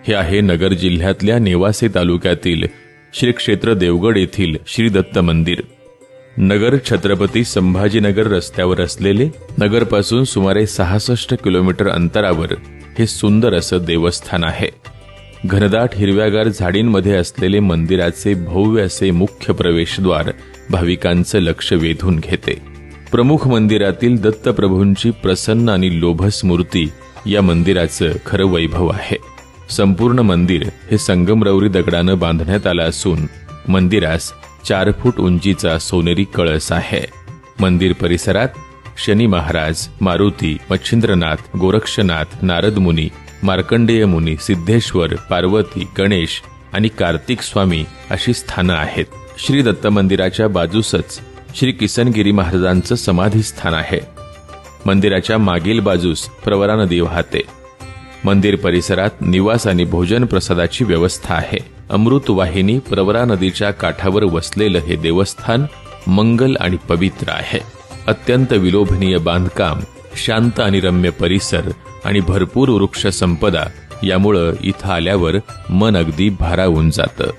हे आहे नगर जिल्ह्यातल्या नेवासे तालुक्यातील श्री क्षेत्र देवगड येथील श्री दत्त मंदिर. नगर छत्रपती संभाजीनगर रस्त्यावर असलेले, नगरपासून सुमारे 66 किलोमीटर अंतरावर हे सुंदर असं देवस्थान आहे. घनदाट हिरव्यागार झाडींमध्ये असलेले मंदिराचे भव्य असे मुख्य प्रवेशद्वार भाविकांचं लक्ष वेधून घेते. प्रमुख मंदिरातील दत्तप्रभूंची प्रसन्न आणि लोभस मूर्ती या मंदिराचं खरं वैभव आहे. संपूर्ण मंदिर हे संगमरवरी दगडानं बांधण्यात आलं असून मंदिरास 4 फूट उंचीचा सोनेरी कळस आहे. मंदिर परिसरात शनी महाराज, मारुती, मच्छिंद्रनाथ, गोरक्षनाथ, नारद मुनी, मार्कंडेय मुनी, सिद्धेश्वर, पार्वती, गणेश आणि कार्तिक स्वामी अशी स्थानं आहेत. श्री दत्त मंदिराच्या बाजूसच श्री किसनगिरी महाराजांचं समाधी स्थान आहे. मंदिराच्या मागील बाजूस प्रवरा नदी वाहते. मंदिर परिसरात निवास आणि भोजन प्रसादाची व्यवस्था आहे. अमृतवाहिनी प्रवरा नदीच्या काठावर वसलेलं हे देवस्थान मंगल आणि पवित्र आहे. अत्यंत विलोभनीय बांधकाम, शांत आणि रम्य परिसर आणि भरपूर वृक्ष संपदा यामुळं इथं आल्यावर मन अगदी भारावून जातं.